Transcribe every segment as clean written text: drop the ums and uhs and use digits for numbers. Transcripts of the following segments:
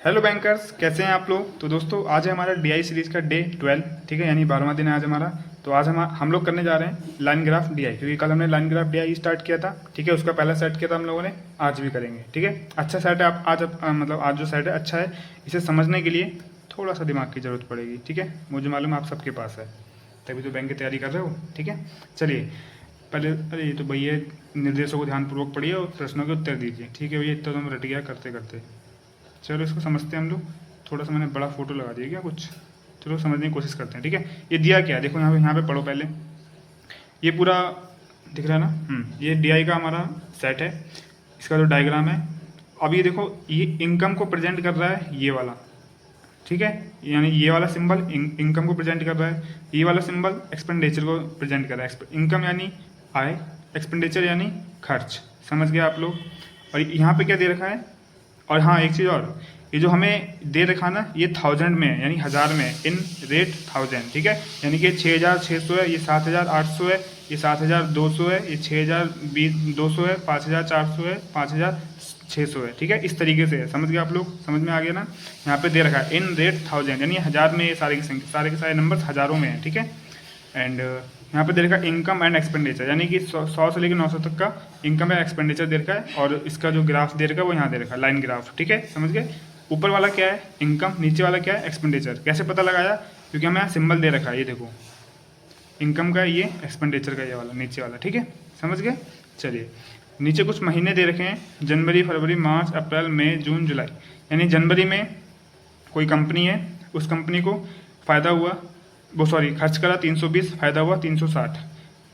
Hello bankers, कैसे हैं आप लोग। तो दोस्तों आज है हमारा डीआई सीरीज़ का डे 12, ठीक है, यानी 12वां दिन है आज हमारा। तो आज हम लोग करने जा रहे हैं लाइन ग्राफ डीआई, क्योंकि कल हमने लाइन ग्राफ डीआई स्टार्ट किया था, ठीक है। उसका पहला सेट किया था हम लोगों ने, आज भी करेंगे, ठीक है। अच्छा सेट है। आप आज मतलब आज जो सेट है अच्छा है। इसे समझने के लिए थोड़ा सा दिमाग की ज़रूरत पड़ेगी, ठीक है। मुझे मालूम है आप सबके पास है, तभी तो बैंक की तैयारी कर रहे हो, ठीक है। चलिए पहले, अरे ये तो भैया निर्देशों को ध्यानपूर्वक पढ़िए और प्रश्नों के उत्तर दीजिए, ठीक है भैया। इतना तो हम रट गया करते करते। चलो इसको समझते हैं हम लोग। थोड़ा सा मैंने बड़ा फोटो लगा दिया क्या कुछ। चलो समझने की कोशिश करते हैं, ठीक है। ये दिया क्या है, देखो यहाँ पे पढ़ो पहले। ये पूरा दिख रहा है ना। ये डीआई का हमारा सेट है। इसका जो डायग्राम है, अब ये देखो, ये इनकम को प्रेजेंट कर रहा है ये वाला, ठीक है। यानी ये वाला सिंबल इनकम को प्रेजेंट कर रहा है, ये वाला सिंबल एक्सपेंडिचर को प्रेजेंट कर रहा है। इनकम यानी आय, एक्सपेंडिचर यानी खर्च। समझ गए आप लोग। और यहाँ पे क्या दे रखा है, और हाँ एक चीज़ और, ये जो हमें दे रखा ना, ये 1000 में है, यानी 1000 में, इन रेट 1000, ठीक है। यानी कि 6600 है, ये 7800 है, ये 7200 है, ये 6200 है, 5400 है, 5600 है, ठीक है। इस तरीके से है। समझ गए आप लोग, समझ में आ गया ना। यहाँ पे दे रखा है इन रेट 1000, यानी 1000 में ये सारे की संख्या, सारे के सारे नंबर हज़ारों में है, ठीक है। एंड यहाँ पे दे रखा है इनकम एंड एक्सपेंडिचर, यानी कि 100 से लेकर 900 तक का इनकम एंड एक्सपेंडिचर दे रखा है। और इसका जो ग्राफ दे रखा है वो यहाँ दे रखा है, लाइन ग्राफ, ठीक है। समझ गए। ऊपर वाला क्या है इनकम, नीचे वाला क्या है एक्सपेंडिचर। कैसे पता लगाया, क्योंकि हमें यहाँ सिंबल दे रखा है, ये देखो इनकम का, ये एक्सपेंडिचर का ये वाला नीचे वाला, ठीक है। समझ गए। चलिए नीचे कुछ महीने दे रखे हैं, जनवरी, फरवरी, मार्च, अप्रैल, मई, जून, जुलाई। यानी जनवरी में कोई कंपनी है, उस कंपनी को फ़ायदा हुआ, वो सॉरी खर्च करा 320, फ़ायदा हुआ 360।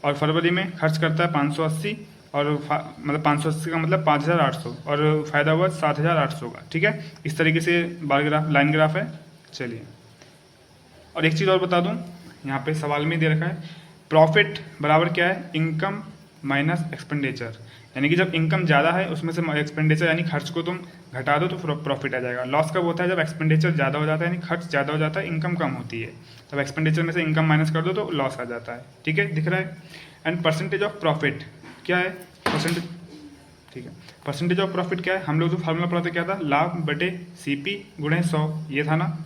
और फरवरी में खर्च करता है 580, और मतलब 580 का मतलब 5800, और फ़ायदा हुआ 7800 का, ठीक है। इस तरीके से बार ग्राफ, लाइन ग्राफ है। चलिए और एक चीज़ और बता दूं, यहाँ पे सवाल में दे रखा है प्रॉफिट बराबर क्या है, इनकम माइनस एक्सपेंडिचर। यानी कि जब इनकम ज़्यादा है उसमें से एक्सपेंडिचर यानी खर्च को तुम घटा दो तो प्रॉफिट आ जाएगा। लॉस कब होता है, जब एक्सपेंडिचर ज़्यादा हो जाता है, यानी खर्च ज़्यादा हो जाता है, इनकम कम होती है। तब एक्सपेंडिचर में से इनकम माइनस कर दो तो लॉस आ जाता है, ठीक है, दिख रहा है। एंड परसेंटेज ऑफ प्रॉफिट क्या है, परसेंटेज, ठीक है। परसेंटेज ऑफ प्रॉफिट क्या है, हम लोग जो फार्मूला पढ़ाते क्या था, लाभ बटे सीपी गुणे 100, ये था ना।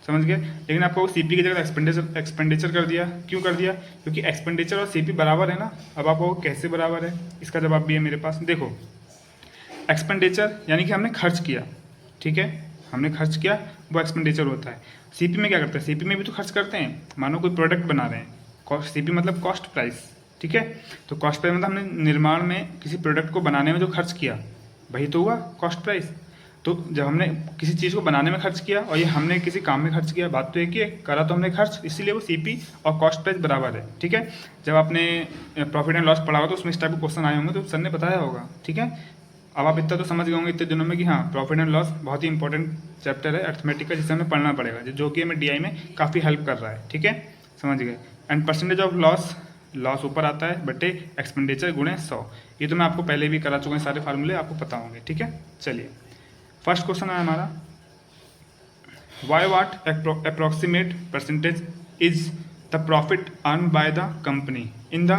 समझ गए। लेकिन आपको सीपी की जगह एक्सपेंडिचर कर दिया। क्यों कर दिया, क्योंकि एक्सपेंडिचर और सीपी बराबर है ना। अब आपको कैसे बराबर है, इसका जवाब भी है मेरे पास। देखो एक्सपेंडिचर यानी कि हमने खर्च किया, ठीक है, हमने खर्च किया, वो एक्सपेंडिचर होता है। सीपी में क्या करते हैं, सीपी में भी तो खर्च करते हैं। मानो कोई प्रोडक्ट बना रहे हैं, कॉस्ट, सीपी मतलब कॉस्ट प्राइस, ठीक है। तो कॉस्ट प्राइस मतलब हमने निर्माण में किसी प्रोडक्ट को बनाने में जो खर्च किया, वही तो हुआ कॉस्ट प्राइस। तो जब हमने किसी चीज़ को बनाने में खर्च किया और ये हमने किसी काम में खर्च किया, बात तो एक ही है, करा तो हमने खर्च, इसीलिए वो सीपी और कॉस्ट प्राइस बराबर है, ठीक है। जब आपने प्रॉफिट एंड लॉस पढ़ा होगा तो उसमें इस टाइप के क्वेश्चन आए होंगे, तो सर ने बताया होगा, ठीक है। अब आप इतना तो समझ गए होंगे इतने दिनों में कि हाँ प्रॉफिट एंड लॉस बहुत ही इंपॉर्टेंट चैप्टर है अर्थमेटिक का, जिसे हमें पढ़ना पड़ेगा, जो कि हमें डीआई में काफ़ी हेल्प कर रहा है, ठीक है। समझ गए। And percentage of loss, loss ऊपर आता है बटे एक्सपेंडिचर गुणे 100। ये तो मैं आपको पहले भी करा चुका हूँ, सारे फार्मूले आपको पता होंगे, ठीक है। चलिए फर्स्ट क्वेश्चन है हमारा, why what approximate percentage is the profit earn by the company in the,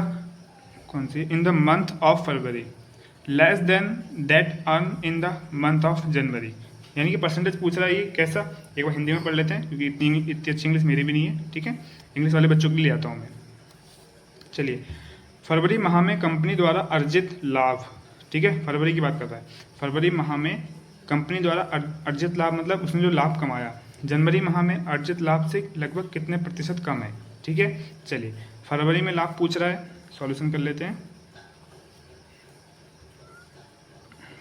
कौन सी, in the month of February less than that earn in the month of January. यानी कि परसेंटेज पूछ रहा है, ये कैसा, एक बार हिंदी में पढ़ लेते हैं, क्योंकि इतनी अच्छी इंग्लिश मेरी भी नहीं है, ठीक है। इंग्लिश वाले बच्चों के लिए आता हूँ मैं। चलिए फरवरी माह में कंपनी द्वारा अर्जित लाभ, ठीक है, फरवरी की बात करता है। फरवरी माह में कंपनी द्वारा अर्जित लाभ मतलब उसने जो लाभ कमाया, जनवरी माह में अर्जित लाभ से लगभग कितने प्रतिशत कम है, ठीक है। चलिए फरवरी में लाभ पूछ रहा है, सॉल्यूशन कर लेते हैं।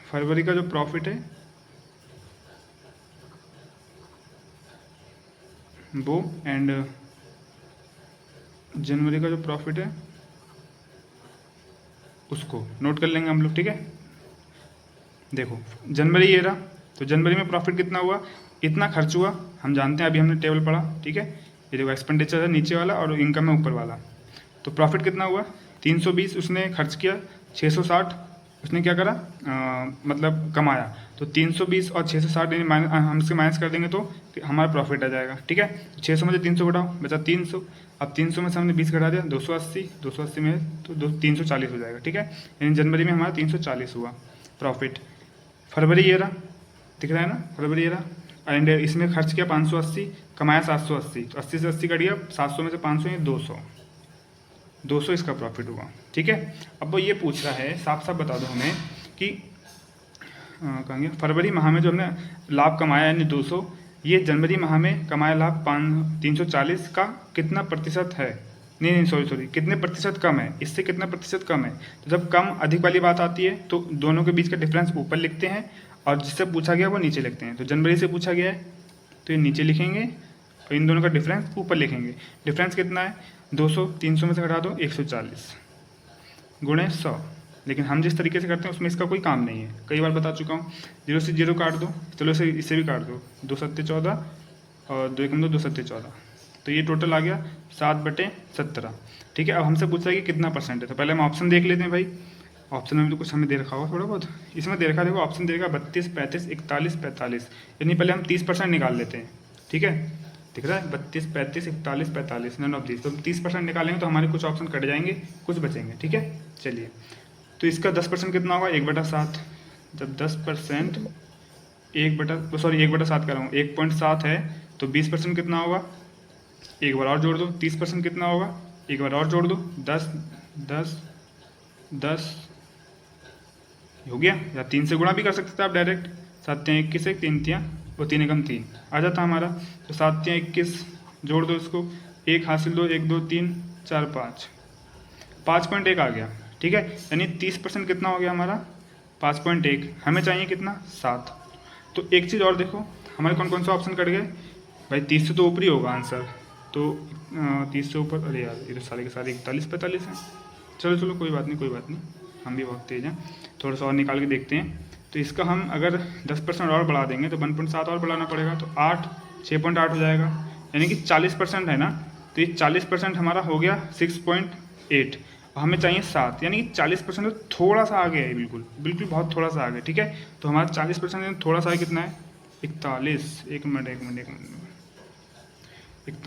फरवरी का जो प्रॉफिट है वो, एंड जनवरी का जो प्रॉफिट है उसको नोट कर लेंगे हम लोग, ठीक है। देखो जनवरी ये रहा, तो जनवरी में प्रॉफिट कितना हुआ, इतना खर्च हुआ, हम जानते हैं, अभी हमने टेबल पढ़ा, ठीक है। ये देखो एक्सपेंडिचर है नीचे वाला और इनकम है ऊपर वाला। तो प्रॉफिट कितना हुआ, 320 उसने खर्च किया, 660 उसने क्या करा, मतलब कमाया। तो 320 और 660 हम इससे माइनस कर देंगे तो हमारा प्रॉफिट आ जाएगा, ठीक है। 600 में से 300 घटाओ, बचा 300। अब 300 में से हमने 20 घटा दिया, 280, 280 में तो 340 हो जाएगा, ठीक है। यानी जनवरी में हमारा 340 हुआ प्रॉफिट। फरवरी ये रहा, दिख रहा है ना, फरवरी ये रहा। एंड इसमें खर्च किया 580, कमाया 780, तो 80 से 80 कट गया, 700 में से 500 ये 200 इसका प्रॉफिट हुआ। ठीक है, अब वो ये पूछ रहा है, साफ साफ बता दो हमें कि कहेंगे फरवरी माह में जो हमने लाभ कमाया यानी 200, ये जनवरी माह में कमाया लाभ 340 का कितना प्रतिशत है, नहीं सॉरी कितने प्रतिशत कम है, इससे कितना प्रतिशत कम है। तो जब कम अधिक वाली बात आती है तो दोनों के बीच का डिफरेंस ऊपर लिखते हैं और जिससे पूछा गया वो नीचे लिखते हैं। तो जनवरी से पूछा गया है तो ये नीचे लिखेंगे और इन दोनों का डिफरेंस ऊपर लिखेंगे। डिफरेंस कितना है, 200, 300 में से घटा दो 140 गुणे 100। लेकिन हम जिस तरीके से करते हैं उसमें इसका कोई काम नहीं है, कई बार बता चुका हूँ। 0 से 0 काट दो, चलो इससे भी काट दो, 2 सत्ते 14 और 2 एकम 2 सत्ते 14, तो ये टोटल आ गया 7/17। ठीक है, अब हमसे पूछा है कि कितना परसेंट है, तो पहले हम ऑप्शन देख लेते हैं भाई। ऑप्शन में तो कुछ हमें दे रखा होगा थोड़ा बहुत, इसमें दे रखा देखो ऑप्शन दे रखा 32, 35, 41, 45, यानी पहले हम 30% निकाल लेते हैं। ठीक है, दिख रहा है 32, 35, 41, 45, नन ऑफ दिस। तो 30% निकालेंगे तो हमारे कुछ ऑप्शन कट जाएंगे, कुछ बचेंगे। ठीक है, चलिए, तो इसका 10% कितना होगा, 1/7। जब 10% 1/7 कर रहा हूँ, 1.7 है तो 20% कितना होगा, एक बार और जोड़ दो। 30% कितना होगा, एक बार और जोड़ दो, 10 10 10 हो गया। या 3 से गुणा भी कर सकते थे आप डायरेक्ट, 7 या 21 है, 3 तियाँ वो 3 एकम 3 आ जाता हमारा। तो 7 या 21 जोड़ दो इसको, 1 हासिल दो, 1 2 3 4 5, 5.1 आ गया। ठीक है, यानी 30% कितना हो गया हमारा, 5.1। हमें चाहिए कितना, 7। तो एक चीज़ और देखो, हमारे कौन कौन से ऑप्शन कट गए भाई, 30 से तो ऊपर ही होगा आंसर। तो 30 से ऊपर, अरे यार ये तो सारे के सारे 41 45 हैं। चलो कोई बात नहीं, हम भी बहुत तेज़ हैं, थोड़ा सा और निकाल के देखते हैं। तो इसका हम अगर 10% और बढ़ा देंगे तो 1.7 और बढ़ाना पड़ेगा, तो 6.8 हो जाएगा, यानी कि 40% है ना। तो ये 40% हमारा हो गया 6.8, और हमें चाहिए 7, यानी कि 40% तो थोड़ा सा आगे है, बिल्कुल बहुत थोड़ा सा आगे। ठीक है, तो हमारा 40% थोड़ा सा है, कितना है 41। एक मिनट,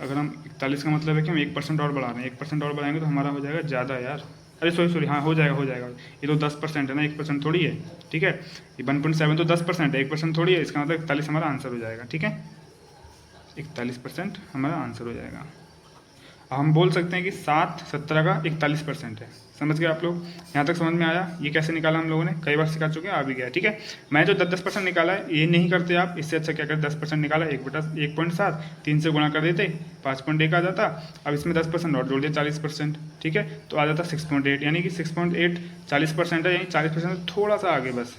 अगर हम 41 का मतलब है कि हम 1% और बढ़ा रहे हैं, 1% और बढ़ाएंगे तो हमारा हो जाएगा ज़्यादा यार, अरे सॉरी हाँ हो जाएगा। ये तो 10% है ना, 1% थोड़ी है। ठीक है, ये 1.7 तो 10% है, 1% थोड़ी है, इसका मतलब 41 हमारा आंसर हो जाएगा। ठीक है, 41% हमारा आंसर हो जाएगा। अब हम बोल सकते हैं कि 7 17 का 41% है। समझ गए आप लोग, यहाँ तक समझ में आया। ये कैसे निकाला हम लोगों ने, कई बार सिखा चुके हैं, आ भी गया। ठीक है, मैं जो 10% निकाला है ये नहीं करते आप, इससे अच्छा क्या करते, 10% निकाला 1/1.7, 3 से गुणा कर देते 5.1 आ जाता। अब इसमें 10% और जोड़ दिया 40%। ठीक है, तो आ जाता 6.8, यानी कि 6.8 40% है, यानी 40% थोड़ा सा आगे बस,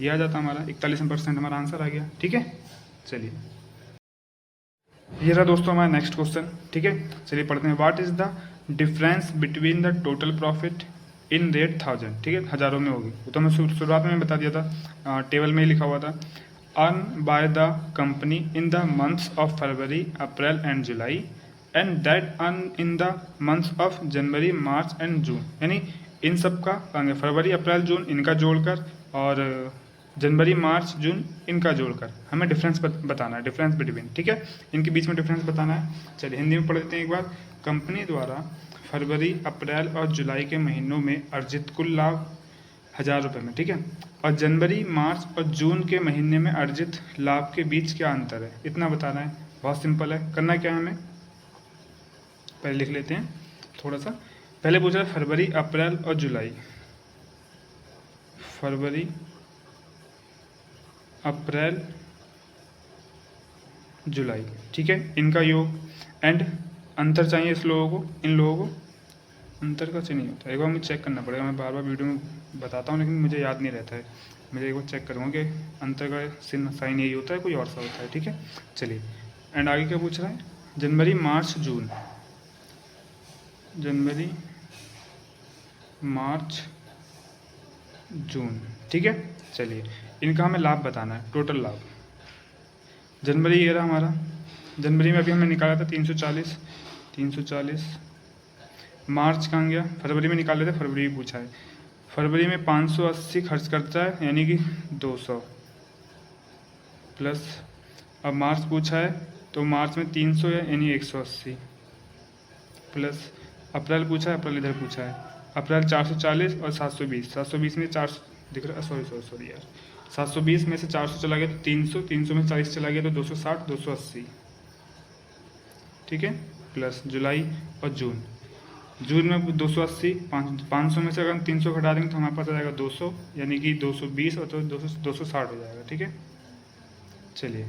ये आ जाता हमारा 41% हमारा आंसर आ गया। ठीक है, चलिए ये रहा दोस्तों हमारा नेक्स्ट क्वेश्चन। ठीक है, चलिए पढ़ते हैं। What is the difference between the total profit in rate 1000। ठीक है, हज़ारों में होगी, वो तो मैं शुरुआत में बता दिया था, टेबल में ही लिखा हुआ था। Earn by the company in the months of February, April and July, and that earn in the months of January, March and June, यानी इन सब का फरवरी अप्रैल जून इनका जोड़कर और जनवरी मार्च जून इनका जोड़कर हमें डिफरेंस बताना है, डिफरेंस बिटवीन। ठीक है, इनके बीच में डिफरेंस बताना है। चलिए हिंदी में पढ़ लेते हैं एक बार। कंपनी द्वारा फरवरी अप्रैल और जुलाई के महीनों में अर्जित कुल लाभ 1000 रुपये में, ठीक है, और जनवरी मार्च और जून के महीने में अर्जित लाभ के बीच क्या अंतर है, इतना बताना है। बहुत सिंपल है, करना क्या है हमें, पहले लिख लेते हैं थोड़ा सा। पहले पूछा है फरवरी अप्रैल और जुलाई, फरवरी अप्रैल जुलाई, ठीक है, इनका योग एंड अंतर चाहिए इस लोगों को, इन लोगों को अंतर का नहीं होता, एक बार मुझे चेक करना पड़ेगा। मैं बार बार वीडियो में बताता हूँ लेकिन मुझे याद नहीं रहता है, मुझे एक बार चेक करूँगा कि अंतर का साइन यही होता है, कोई और सा होता है। ठीक है, चलिए एंड आगे क्या पूछ रहा है, जनवरी मार्च जून, जनवरी मार्च जून, ठीक है। चलिए इनका हमें लाभ बताना है, टोटल लाभ। जनवरी ये रहा हमारा, जनवरी में अभी हमने निकाला था 340, मार्च कहाँ गया, फरवरी में निकाल लेते, फरवरी भी पूछा है। फरवरी में 580 खर्च करता है यानी कि 200 प्लस, अब मार्च पूछा है तो मार्च में 300 है यानी 180 प्लस, अप्रैल पूछा है, अप्रैल इधर पूछा है, अप्रैल 440 और 720 में 4 दिख रहा है, सॉरी यार 720 में से 400 चला गया तो 300, 300 में से 40 चला गया तो 260, 280, ठीक है। प्लस जुलाई और जून, जून में 280, 500 में से अगर हम 300 घटा देंगे तो हमारे पास आ जाएगा 200, यानी कि 220 और तो 260 हो जाएगा, ठीक है। चलिए,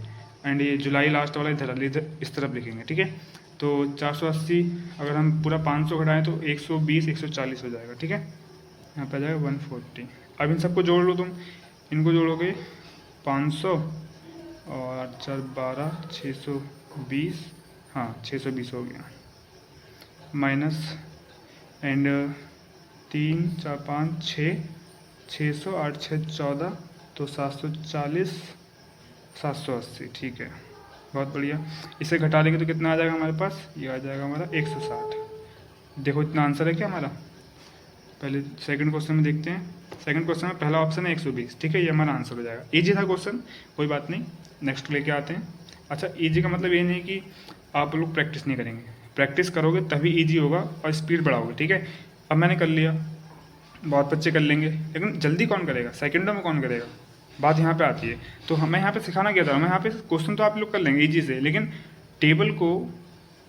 एंड ये जुलाई लास्ट वाला इधर इस तरफ लिखेंगे, ठीक है। तो 480 अगर हम पूरा 500 घटाएं तो 120, 140 हो जाएगा, ठीक है। यहाँ पे आ जाएगा 140। अब इन सबको जोड़ लो तुम, इनको जोड़ोगे 500 और 8 4 12, 620, हाँ 620 हो गया, माइनस एंड 3 4 5 6, 600, 8 6 14, तो 740, 780, ठीक है, बहुत बढ़िया। इसे घटा लेंगे तो कितना आ जाएगा हमारे पास, ये आ जाएगा हमारा 160। देखो इतना आंसर है क्या हमारा। पहले सेकंड क्वेश्चन में देखते हैं। सेकंड क्वेश्चन में पहला ऑप्शन है 120, ठीक है, ये हमारा आंसर हो जाएगा। इजी था क्वेश्चन, कोई बात नहीं, नेक्स्ट लेके आते हैं। अच्छा, इजी का मतलब ये नहीं कि आप लोग प्रैक्टिस नहीं करेंगे, प्रैक्टिस करोगे तभी इजी होगा और स्पीड बढ़ाओगे, ठीक है। अब मैंने कर लिया, बहुत बच्चे कर लेंगे, लेकिन जल्दी कौन करेगा, सेकंडों में कौन करेगा, बात यहाँ पे आती है। तो हमें यहाँ पे सिखाना क्या था, मैं यहाँ पे क्वेश्चन तो आप लोग कर लेंगे इजी से, लेकिन टेबल को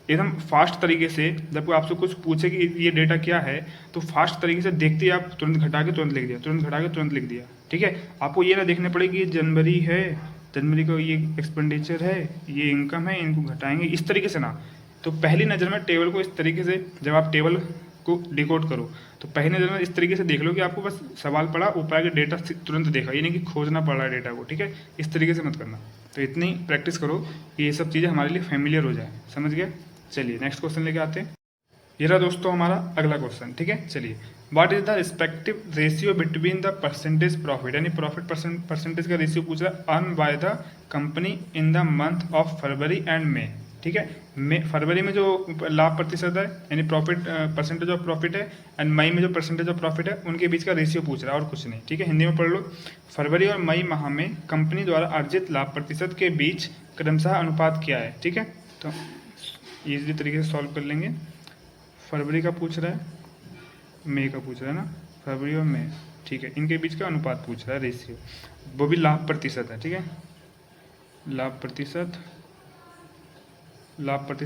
एकदम फास्ट तरीके से, जब कोई आपसे कुछ पूछे कि ये डेटा क्या है, तो फास्ट तरीके से देखते ही आप तुरंत घटा के तुरंत लिख दिया, तुरंत घटा के तुरंत लिख दिया, ठीक है। आपको ये ना देखने पड़े कि ये जनवरी है, जनवरी का ये एक्सपेंडिचर है, ये इनकम है, इनको घटाएंगे, इस तरीके से ना। तो पहली नज़र में टेबल को इस तरीके से, जब आप टेबल को डिकोड करो तो पहली नज़र में इस तरीके से देख लो कि आपको बस सवाल पड़ा, ऊपर आके डेटा तुरंत देखा, ये नहीं कि खोजना पड़ रहा है डेटा को, ठीक है। इस तरीके से मत करना। तो इतनी प्रैक्टिस करो कि ये सब चीज़ें हमारे लिए फेमिलियर हो जाए, समझ गए। चलिए नेक्स्ट क्वेश्चन लेके आते हैं। ये रहा दोस्तों हमारा अगला क्वेश्चन, ठीक है। चलिए, what is the respective ratio between the percentage profit, यानी प्रॉफिट परसेंटेज का रेशियो पूछ रहा है, earn by the company in the month of February and मे, ठीक है। मे फरवरी में जो लाभ प्रतिशत है, यानी प्रॉफिट परसेंटेज ऑफ प्रॉफिट है, एंड मई में जो परसेंटेज ऑफ प्रॉफिट है, उनके बीच का रेशियो पूछ रहा है, और कुछ नहीं, ठीक है। हिंदी में पढ़ लो। फरवरी और मई माह में कंपनी द्वारा अर्जित लाभ प्रतिशत के बीच क्रमशः अनुपात क्या है, ठीक है। तो ईजी तरीके से सॉल्व कर लेंगे। फरवरी का पूछ रहा है, मई का पूछ रहा है ना, फरवरी और मई, ठीक है, इनके बीच का अनुपात पूछ रहा है, रेशियो, वो भी लाभ प्रतिशत है, ठीक है। लाभ प्रतिशत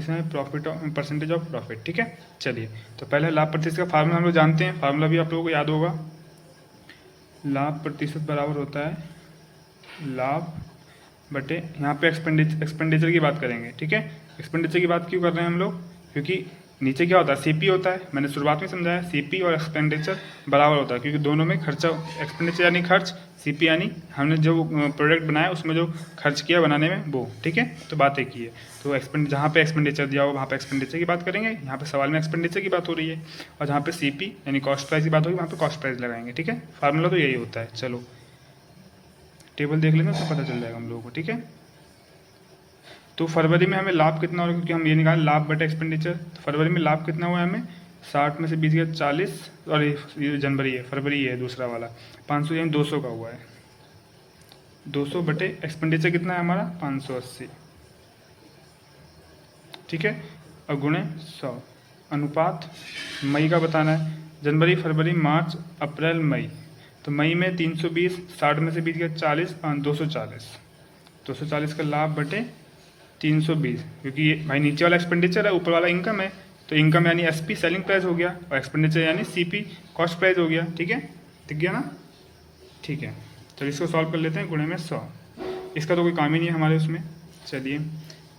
है प्रॉफिट परसेंटेज ऑफ प्रॉफिट, ठीक है। चलिए, तो पहले लाभ प्रतिशत का फार्मूला हम लोग जानते हैं, फार्मूला भी आप लोगों को याद होगा। लाभ प्रतिशत बराबर होता है लाभ बटे, यहाँ पे एक्सपेंडिचर की बात करेंगे, ठीक है। एक्सपेंडिचर की बात क्यों कर रहे हैं हम लोग, क्योंकि नीचे क्या होता है, सीपी होता है, मैंने शुरुआत में समझाया, सीपी और एक्सपेंडिचर बराबर होता है, क्योंकि दोनों में खर्चा, एक्सपेंडिचर यानी खर्च, सीपी यानी हमने जो प्रोडक्ट बनाया उसमें जो खर्च किया बनाने में वो, ठीक है। तो बात एक ही है। तो जहाँ पे एक्सपेंडिचर दिया हो वहाँ पे एक्सपेंडिचर की बात करेंगे, यहाँ पे सवाल में एक्सपेंडिचर की बात हो रही है, और जहाँ पे सीपी यानी कॉस्ट प्राइस की बात होगी वहाँ पे कॉस्ट प्राइस लगाएंगे, ठीक है। फार्मूला तो यही होता है। चलो टेबल देख लेंगे तो पता चल जाएगा हम लोगों को, ठीक है। तो फरवरी में हमें लाभ कितना हो रहा है, क्योंकि हम ये निकाले लाभ बटे एक्सपेंडिचर, तो फरवरी में लाभ कितना हुआ है हमें, 60 में से 20 गया 40, और ये जनवरी है, फरवरी है दूसरा वाला, 500 यानी 200 का हुआ है, 200 बटे एक्सपेंडिचर कितना है हमारा 580, ठीक है, और गुणे 100, अनुपात मई का बताना है, जनवरी फरवरी मार्च अप्रैल मई, तो मई में 320, 60 में से 20 गया 40, 240 का लाभ बटे 320, क्योंकि ये भाई नीचे वाला एक्सपेंडिचर है, ऊपर वाला इनकम है, तो इनकम यानी एसपी सेलिंग प्राइस हो गया, और एक्सपेंडिचर यानी सीपी कॉस्ट प्राइस हो गया, ठीक है, दिख गया ना, ठीक है। चलिए इसको सॉल्व कर लेते हैं, गुणे में 100, इसका तो कोई काम ही नहीं है हमारे उसमें। चलिए,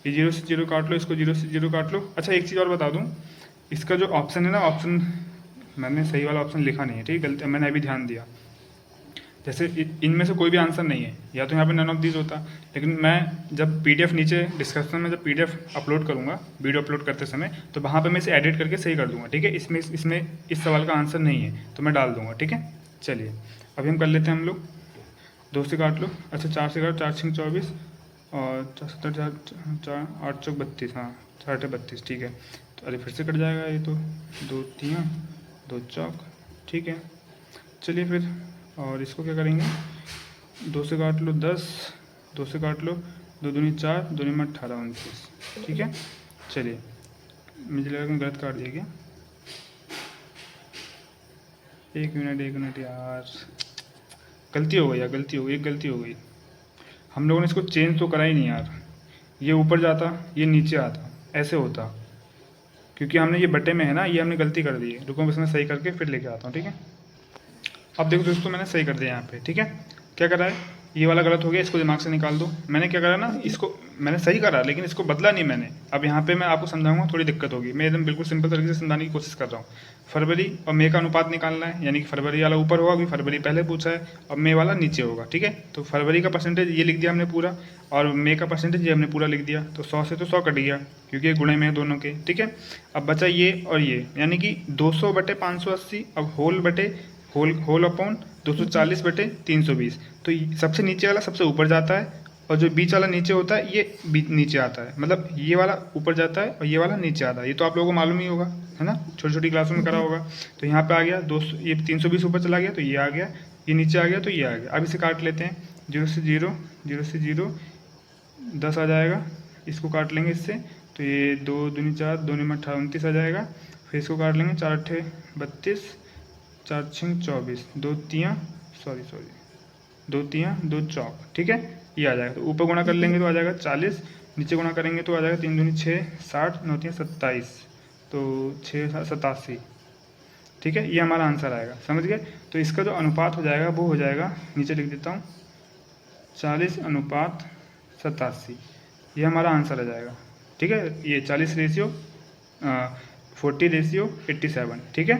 ये 0 से 0 काट लो, इसको 0 से 0 काट लो। अच्छा, एक चीज़ और बता दूँ, इसका जो ऑप्शन है ना, ऑप्शन मैंने सही वाला ऑप्शन लिखा नहीं है, ठीक है, गलती मैंने अभी ध्यान दिया। जैसे इनमें से कोई भी आंसर नहीं है, या तो यहाँ पे नन ऑफ दीज होता, लेकिन मैं जब पीडीएफ नीचे डिस्क्रिप्शन में जब पीडीएफ अपलोड करूँगा वीडियो अपलोड करते समय, तो वहाँ पे मैं इसे एडिट करके सही कर दूँगा, ठीक है। इसमें इस सवाल का आंसर नहीं है तो मैं डाल दूँगा, ठीक है। चलिए अभी हम कर लेते हैं हम लोग, 2 से काट लो, अच्छा 4 से काट, 4 6 24, और 4 8 चौक 32, हाँ 4 32, ठीक है। तो अरे फिर से कट जाएगा ये तो, 2 3 2 चौक, ठीक है। चलिए फिर, और इसको क्या करेंगे, 2 से काट लो 10, 2 से काट लो, 2 दूनी 4, 2 में 18 29, ठीक है। चलिए, मुझे लगा कि गलत काट दिया क्या, एक मिनट यार, गलती हो गई यार, गलती हो गई, एक गलती हो गई। हम लोगों ने इसको चेंज तो करा ही नहीं यार। ये ऊपर जाता, ये नीचे आता, ऐसे होता, क्योंकि हमने ये बटे में है ना, ये हमने गलती कर दी है। रुको, बस मैं सही करके फिर लेके आता हूँ, ठीक है। अब देखो दोस्तों, मैंने सही कर दिया यहाँ पे, ठीक है। क्या करा है, ये वाला गलत हो गया, इसको दिमाग से निकाल दो। मैंने क्या करा ना, इसको मैंने सही करा लेकिन इसको बदला नहीं मैंने। अब यहाँ पे मैं आपको समझाऊंगा, थोड़ी दिक्कत होगी। मैं एकदम बिल्कुल सिंपल तरीके से समझाने की कोशिश कर रहा हूँ। फरवरी और मई का अनुपात निकालना है, यानी कि फरवरी वाला ऊपर होगा क्योंकि फरवरी पहले पूछा है, और मई वाला नीचे होगा, ठीक है। तो फरवरी का परसेंटेज ये लिख दिया हमने पूरा, और मई का परसेंटेज ये हमने पूरा लिख दिया। तो 100 से तो 100 कट गया, क्योंकि ये गुणे में है दोनों के, ठीक है। अब बचा ये और ये, यानी कि 200 बटे 580, अब होल बटे होल अपॉन 240 बटे 320। तो सबसे नीचे वाला सबसे ऊपर जाता है, और जो बीच वाला नीचे होता है ये नीचे आता है। मतलब ये वाला ऊपर जाता है और ये वाला नीचे आता है। ये तो आप लोगों को मालूम ही होगा, है ना, छोटी छोटी क्लासों में करा होगा। तो यहाँ पे आ गया 200, ये 320 ऊपर चला गया तो ये आ गया, ये नीचे आ गया तो ये आ गया। अब इसे काट लेते हैं, 0 से 0, 0 से 0, 10 आ जाएगा। इसको काट लेंगे इससे, तो ये 2 दूनी 4, 2 में 18, 29 आ जाएगा। फिर इसको काट लेंगे, 4 8 32, 4 6 24, 2 3 2 3 2 चौक, ठीक है। ये आ जाएगा। तो ऊपर गुणा कर लेंगे तो आ जाएगा 40, नीचे गुणा करेंगे तो आ जाएगा 3 दूनी 6, 60, 9 3 27, तो 6 87, ठीक है। ये हमारा आंसर आएगा, समझ गए। तो इसका जो अनुपात हो जाएगा वो हो जाएगा, नीचे लिख देता हूँ, 40:87, ये हमारा आंसर आ जाएगा, ठीक है। ये 40:40:87, ठीक है।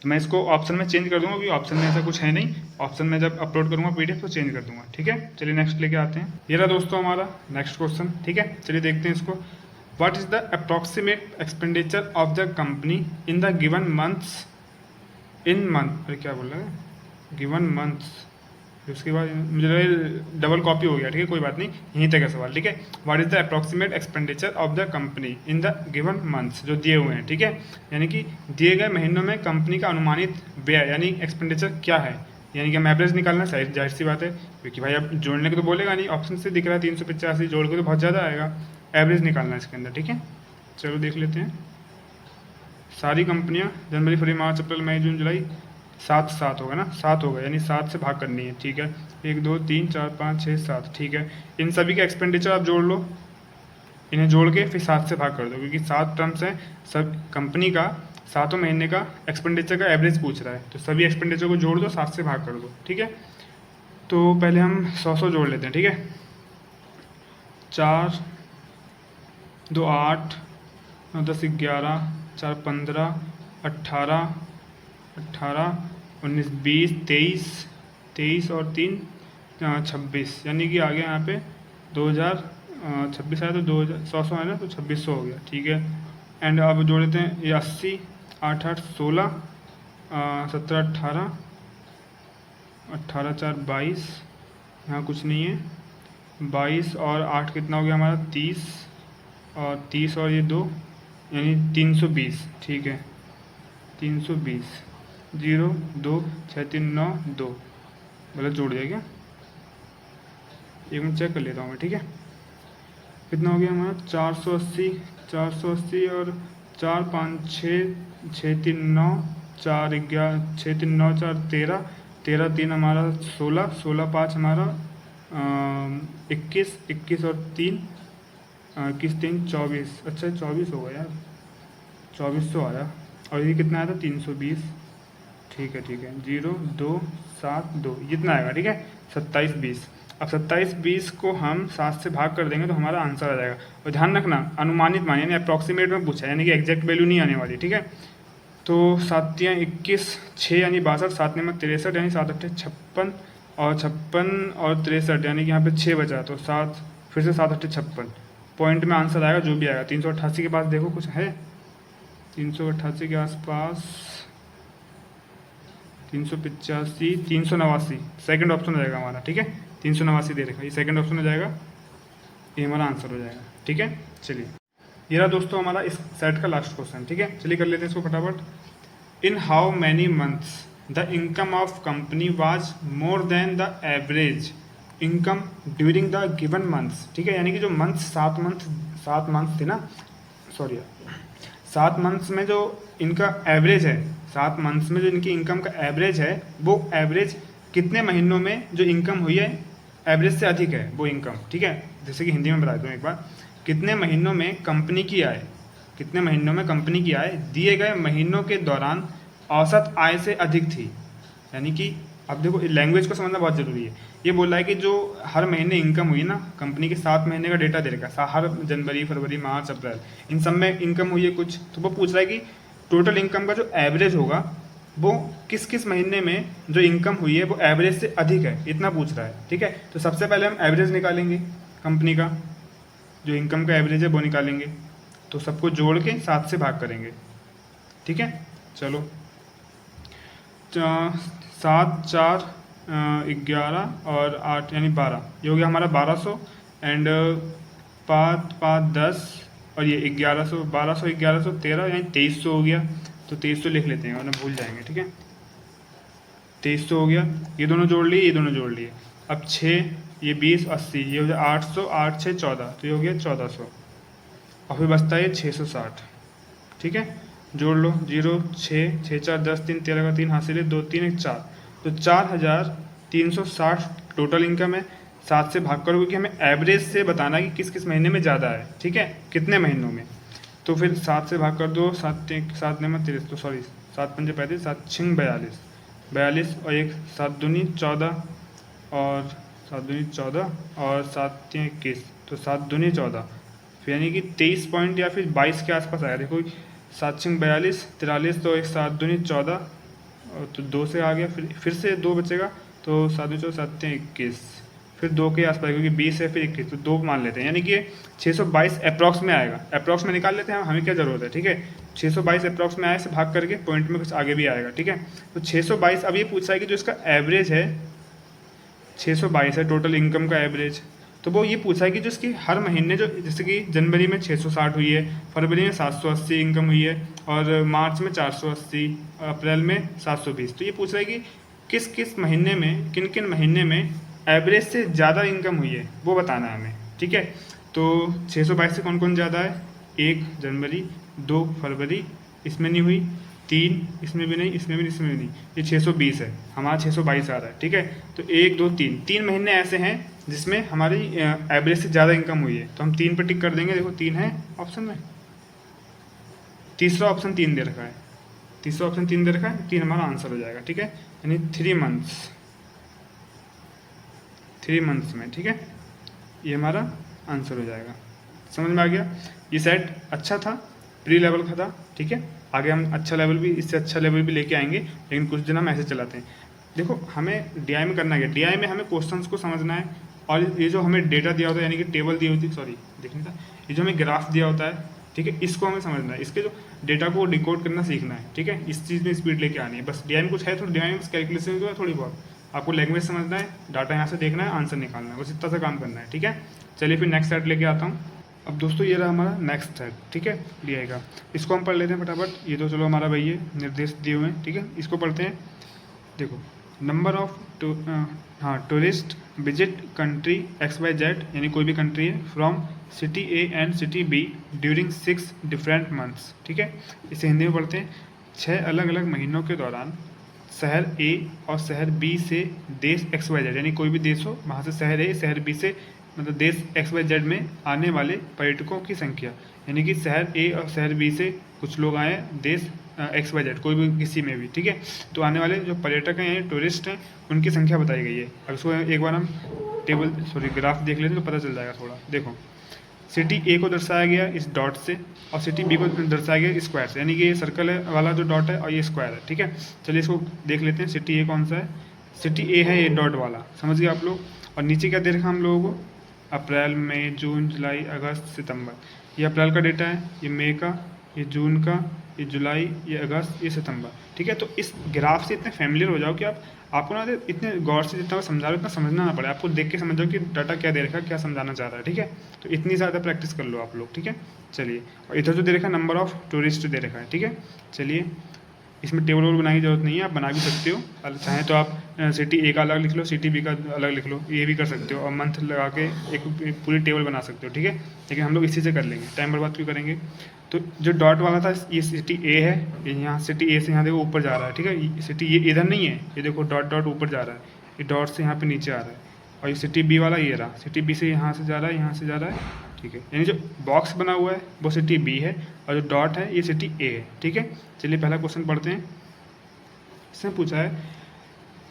तो मैं इसको ऑप्शन में चेंज कर दूंगा, क्योंकि ऑप्शन में ऐसा कुछ है नहीं। ऑप्शन में जब अपलोड करूंगा पीडीएफ तो चेंज कर दूंगा, ठीक है। चलिए नेक्स्ट लेके आते हैं। ये रहा दोस्तों हमारा नेक्स्ट क्वेश्चन, ठीक है। चलिए देखते हैं इसको। What is the approximate expenditure of the company in the given months, in month, अरे क्या बोल रहा है, गिवन मंथ्स। उसके बाद मुझे लगा डबल कॉपी हो गया, ठीक है, कोई बात नहीं, यहीं तक है सवाल, ठीक है। What is the approximate expenditure of the company in the given months, जो दिए हुए हैं, ठीक है। यानी कि दिए गए महीनों में कंपनी का अनुमानित व्यय यानी एक्सपेंडिचर क्या है, यानी कि हम एवरेज निकालना है, जाहिर सी बात है, क्योंकि भाई अब जोड़ने को तो बोलेगा नहीं, ऑप्शन से दिख रहा है 385, जोड़ के तो बहुत ज़्यादा आएगा। एवरेज निकालना है इसके अंदर, ठीक है। चलो देख लेते हैं। सारी कंपनियां जनवरी फरवरी मार्च अप्रैल मई जून जुलाई, 7 होगा ना, 7 होगा, यानी 7 से भाग करनी है, ठीक है। 1 2 3 4 5 6 7, ठीक है। इन सभी का एक्सपेंडिचर आप जोड़ लो, इन्हें जोड़ के फिर 7 से भाग कर दो, क्योंकि 7 टर्म्स हैं, सब कंपनी का 7 महीने का एक्सपेंडिचर का एवरेज पूछ रहा है। तो सभी एक्सपेंडिचर को जोड़ दो, 7 से भाग कर दो, ठीक है। तो पहले हम 100 जोड़ लेते हैं, ठीक है। 4 2 8 9 10 11 4 15 18 19 20 23 और 3 26, यानी कि आ गया यहाँ पे 2026 आया तो 2100 है ना, तो 2600 हो गया, ठीक है। एंड अब जोड़ लेते हैं, ये 80 8 8 16 17 18 18 4 22, यहाँ कुछ नहीं है, 22 और 8 कितना हो गया हमारा 30, और 30 और ये 2 यानी 320, ठीक है। 320, 0 2 6 3 9 2, गलत जोड़ दिया क्या, एक मिनट चेक कर लेता हूँ मैं, ठीक है। कितना हो गया हमारा 480 और 4 5 6 6 3 9 4 11 6 3 9 4 13 13 3 हमारा 16 16 5 हमारा 21 21 और 3 21 3 24, अच्छा 24 होगा यार, 2400 आया। और ये कितना आया था 320, ठीक है, ठीक है। 0 2 7 2 इतना आएगा, ठीक है। 27 20, अब 27 20 को हम 7 से भाग कर देंगे तो हमारा आंसर आ जाएगा। और ध्यान रखना, अनुमानित मान यानी अप्रॉक्सीमेट में पूछा है, यानी कि एग्जैक्ट वैल्यू नहीं आने वाली, ठीक है। तो 7 या 21, 6 यानी 62, 7 में 63 यानी 7 8 56, और 56 और 63 यानी कि यहाँ पे 6 बचा, तो 7 फिर से 7 8 56 पॉइंट में आंसर आएगा, जो भी आएगा। 388 के पास देखो कुछ है, 388 के आसपास, 385 389, सेकंड ऑप्शन हो जाएगा हमारा, ठीक है। 389 दे रखा, ये सेकंड ऑप्शन हो जाएगा, ये हमारा आंसर हो जाएगा, ठीक है। चलिए ये रहा दोस्तों हमारा इस सेट का लास्ट क्वेश्चन, ठीक है। चलिए कर लेते हैं इसको फटाफट। In how many months the income of company was more than the average income during the given months, ठीक है। यानी कि जो मंथ्स 7 मंथ्स थे ना, सॉरी 7 मंथ्स में जो इनका एवरेज है, 7 मंथ्स में जो इनकी इनकम का एवरेज है, वो एवरेज कितने महीनों में जो इनकम हुई है एवरेज से अधिक है वो इनकम, ठीक है। जैसे कि हिंदी में बता दूँ एक बार, कितने महीनों में कंपनी की आय, कितने महीनों में कंपनी की आय दिए गए महीनों के दौरान औसत आय से अधिक थी। यानी कि अब देखो लैंग्वेज को समझना बहुत ज़रूरी है। ये बोल रहा है कि जो हर महीने इनकम हुई ना, कंपनी के 7 महीने का डेटा दे रखा है, हर जनवरी फरवरी मार्च अप्रैल, इन सब में इनकम हुई है कुछ, तो वो पूछ रहा है कि टोटल इनकम का जो एवरेज होगा वो किस किस महीने में जो इनकम हुई है वो एवरेज से अधिक है, इतना पूछ रहा है, ठीक है। तो सबसे पहले हम एवरेज निकालेंगे, कंपनी का जो इनकम का एवरेज है वो निकालेंगे। तो सबको जोड़ के 7 से भाग करेंगे, ठीक है। चलो 7 4 11 और 8 यानी 12, ये हो गया हमारा 1200 एंड 5 5 10 और ये 1100, 1200 1100 13 यानी 2300 हो गया। तो 2300 लिख लेते हैं वरना भूल जाएंगे, ठीक है। 2300 हो गया, ये दोनों जोड़ लिए, ये दोनों जोड़ लिए। अब 6 ये 20 80, ये हो गया 800, 8 6 14, तो ये हो गया 1400 और फिर बचता है 660, ठीक है। जोड़ लो, 0 6 6 4 10 3 13 का 3 हासिल है, 2 3 1 4, तो 4360 टोटल इनकम है। 7 से भाग करो क्योंकि हमें एवरेज से बताना है कि किस किस महीने में ज़्यादा है, ठीक है, कितने महीनों में। तो फिर 7 से भाग कर दो, 7 ने में 30, तो सॉरी 7 पंजे 35, 7 छिंग 42 42 और 1 7 दूनी 14 और 7 दूनी 14 और 7 21, तो 7 दूनी 14, फिर यानी कि 23 पॉइंट या फिर 22 के आसपास आया। देखो 7 छिंग 42 43, तो 1 7 दूनी 14 और तो 2 से आ गया, फिर से 2 बचेगा, तो 7 दूनी 14 7 21, फिर 2 के आसपास क्योंकि 20 है फिर 21, तो 2 मान लेते हैं, यानी कि 622 अप्रॉक्स में आएगा। अप्रॉक्स में निकाल लेते हैं, हमें क्या ज़रूरत है, ठीक है। 622 अप्रॉक्स में आए से भाग करके पॉइंट में कुछ आगे भी आएगा, ठीक है। तो 622 अब ये पूछ रहा है कि जो इसका एवरेज है 622 है टोटल इनकम का एवरेज, तो वो ये पूछा है कि जो इसकी हर महीने जो जैसे कि जनवरी में 660 हुई है, फरवरी में 780 इनकम हुई है और मार्च में 480, अप्रैल में 720, तो ये पूछ रहा है कि किस किस महीने में, किन किन महीने में एवरेज से ज़्यादा इनकम हुई है वो बताना है हमें, ठीक है। तो 622 से कौन कौन ज़्यादा है, 1 जनवरी, 2 फरवरी, इसमें नहीं हुई, 3 इसमें भी नहीं, इसमें भी नहीं, इसमें भी नहीं, ये 620 है, हमारा 622 आ रहा है, ठीक है। तो 1 2 3 महीने ऐसे हैं जिसमें हमारी एवरेज से ज़्यादा इनकम हुई है, तो हम 3 पर टिक कर देंगे। देखो 3 है ऑप्शन में, तीसरा ऑप्शन 3 दे रखा है, तीसरा ऑप्शन 3 दे रखा है, 3 हमारा आंसर हो जाएगा, ठीक है। यानी 3 मंथ्स में, ठीक है, ये हमारा आंसर हो जाएगा। समझ में आ गया। ये सेट अच्छा था, प्री लेवल का था, ठीक है। आगे हम अच्छा लेवल भी, इससे अच्छा लेवल भी लेके आएंगे, लेकिन कुछ दिन हम ऐसे चलाते हैं। देखो हमें डीआई में करना है, डीआई में हमें क्वेश्चंस को समझना है और ये जो हमें डेटा दिया होता है यानी कि टेबल दी होती है, सॉरी देखने का, ये जो हमें ग्राफ दिया होता है, ठीक है, इसको हमें समझना है, इसके जो डेटा को डिकोड करना सीखना है, ठीक है। इस चीज़ में स्पीड लेके आनी है, बस डीआई में कुछ है तो डीआई में कैलकुलेशन जो है थोड़ी बहुत, आपको लैंग्वेज समझना है, डाटा यहाँ से देखना है, आंसर निकालना है, बस इतना सा काम करना है, ठीक है। चलिए फिर नेक्स्ट सेट लेके आता हूँ। अब दोस्तों ये रहा हमारा नेक्स्ट सेट, ठीक है, डीआई का। इसको हम पढ़ लेते हैं फटाफट। ये तो चलो हमारा भाई ये निर्देश दिए हुए हैं, ठीक है, इसको पढ़ते हैं। देखो number of tourist visit country XYZ, यानी कोई भी कंट्री है, from city A and city B during 6 different months, ठीक है। इसे हिंदी में पढ़ते हैं। 6 अलग अलग महीनों के दौरान शहर A और शहर B से देश XYZ, यानी कोई भी देश हो, वहाँ से शहर A शहर B से मतलब देश XYZ में आने वाले पर्यटकों की संख्या, यानी कि शहर A और शहर B से कुछ लोग आए देश XYZ कोई भी किसी में भी, ठीक है। तो आने वाले जो पर्यटक हैं यानी टूरिस्ट हैं उनकी संख्या बताई गई है। अब इसको एक बार हम ग्राफ देख लेते हैं तो पता चल जाएगा थोड़ा। देखो सिटी A को दर्शाया गया इस डॉट से और सिटी B को दर्शाया गया स्क्वायर से, यानी कि ये सर्कल वाला जो डॉट है और ये स्क्वायर है, ठीक है। चलिए इसको देख लेते हैं। सिटी A कौन सा है, सिटी A है ये डॉट वाला, समझ गए आप लोग। और नीचे क्या दे रखा हम लोगों को, अप्रैल मई जून जुलाई अगस्त सितंबर, ये अप्रैल का डेटा है, ये मई का, ये जून का, ये जुलाई, ये अगस्त, ये सितंबर, ठीक है। तो इस ग्राफ से इतने फैमिलियर हो जाओ कि आपको ना इतने गौर से जितना समझा रहे हो उतना समझना ना पड़े, आपको देख के समझ जाओ कि डाटा क्या दे रखा है, क्या समझाना चाह रहा है, ठीक है। तो इतनी ज़्यादा प्रैक्टिस कर लो आप लोग, ठीक है। चलिए, और इधर जो दे रखा है नंबर ऑफ टूरिस्ट दे रखा है, ठीक है। चलिए इसमें टेबल वोबल बनाने की जरूरत नहीं है, आप बना भी सकते हो, चाहें तो आप सिटी A का अलग लिख लो, सिटी B का अलग लिख लो, ये भी कर सकते हो और मंथ लगा के एक पूरी टेबल बना सकते हो, ठीक है। लेकिन हम लोग इसी से कर लेंगे, टाइम बर्बाद क्यों करेंगे। तो जो डॉट वाला था ये सिटी A है, ये यहाँ सिटी A से यहाँ देखो ऊपर जा रहा है, ठीक है। सिटी ये इधर नहीं है, ये देखो डॉट डॉट ऊपर जा रहा है, ये डॉट से यहाँ पे नीचे आ रहा है, और ये सिटी बी वाला ये रहा, सिटी बी से यहाँ से जा रहा है, यहाँ से जा रहा है, ठीक है। यानी जो बॉक्स बना हुआ है वो सिटी बी है, और जो डॉट है ये सिटी ए है, ठीक है। चलिए पहला क्वेश्चन पढ़ते हैं। इसमें पूछा है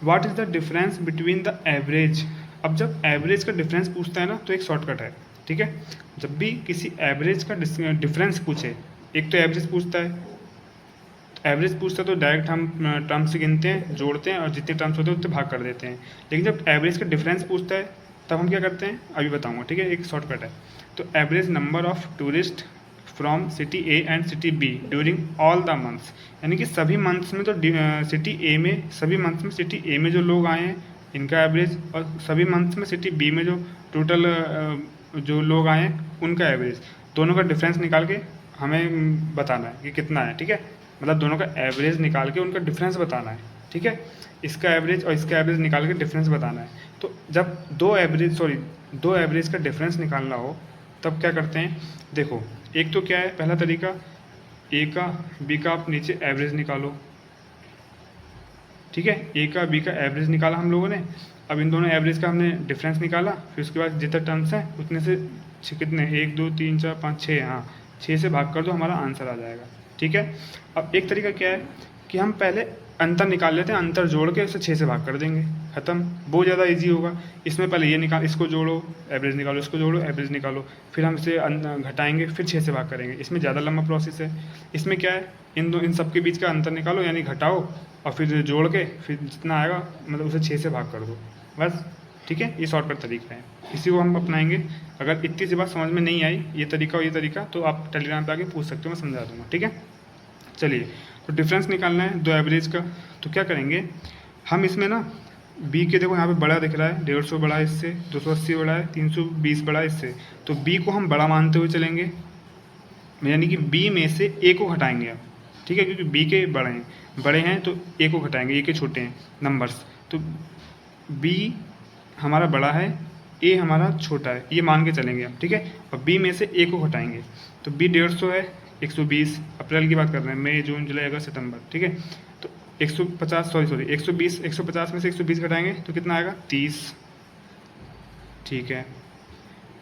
what is the difference between the average. अब जब एवरेज का डिफरेंस पूछता है ना तो एक शॉर्टकट है, ठीक है। जब भी किसी एवरेज का डिफरेंस पूछे, एक तो एवरेज पूछता है, एवरेज पूछता है तो डायरेक्ट हम टर्म्स गिनते हैं, जोड़ते हैं, और जितने टर्म्स होते हैं उतने भाग कर देते हैं। लेकिन जब एवरेज का डिफरेंस पूछता है तब हम क्या करते हैं, अभी बताऊंगा, ठीक है। एक शॉर्टकट है, तो average number of tourist from city A and city B during all the months, यानी कि सभी मंथ्स में तो सिटी ए में, सभी मंथ्स में सिटी ए में जो लोग आए हैं इनका एवरेज, और सभी मंथ्स में सिटी बी में जो टोटल जो लोग आए हैं उनका एवरेज, दोनों का डिफरेंस निकाल के हमें बताना है कि कितना है, ठीक है। मतलब दोनों का एवरेज निकाल के उनका डिफरेंस बताना है, ठीक है। इसका एवरेज और इसका एवरेज निकाल के डिफरेंस बताना है। तो जब दो एवरेज का डिफरेंस निकालना हो तब क्या करते हैं, देखो एक तो क्या है, पहला तरीका ए का बी का आप नीचे एवरेज निकालो, ठीक है। ए का बी का एवरेज निकाला हम लोगों ने, अब इन दोनों एवरेज का हमने डिफरेंस निकाला, फिर उसके बाद जितने टर्म्स हैं उतने से कितने 1 2 3 4 5 6, हाँ 6 से भाग कर दो, हमारा आंसर आ जाएगा, ठीक है। अब एक तरीका क्या है कि हम पहले अंतर निकाल लेते हैं, अंतर जोड़ के उसे 6 से भाग कर देंगे, ख़त्म। वो ज़्यादा इजी होगा। इसमें पहले ये निकाल, इसको जोड़ो एवरेज निकालो, इसको जोड़ो एवरेज निकालो, फिर हम इसे घटाएंगे, फिर 6 से भाग करेंगे। इसमें ज़्यादा लंबा प्रोसेस है। इसमें क्या है, इन सब के बीच का अंतर निकालो, यानी घटाओ, और फिर जोड़ के फिर जितना आएगा मतलब उसे 6 से भाग कर दो, बस, ठीक है। ये शॉर्टकट तरीका है, इसी को हम अपनाएंगे। अगर इतनी सी बात समझ में नहीं आई, ये तरीका और ये तरीका, तो आप टेलीग्राम पे आके पूछ सकते हो, मैं समझा दूँगा, ठीक है। चलिए, तो डिफरेंस निकालना है दो एवरेज का, तो क्या करेंगे हम इसमें ना, बी के देखो यहाँ पे बड़ा दिख रहा है, 150 बड़ा है इससे, 280 बड़ा है, 320 बड़ा है इससे, तो बी को हम बड़ा मानते हुए चलेंगे, यानी कि बी में से ए को घटाएंगे अब, ठीक है, क्योंकि बी के बड़े हैं तो ए को घटाएंगे, ए के छोटे हैं नंबर्स, तो बी हमारा बड़ा है, ए हमारा छोटा है, ये मान के चलेंगे हम, ठीक है। और बी में से ए को घटाएंगे, तो बी 150 है, 120, अप्रैल की बात कर रहे हैं, मई जून जुलाई अगस्त सितंबर, ठीक है। तो 150 120, 150 में से 120 घटाएंगे तो कितना आएगा 30, ठीक है।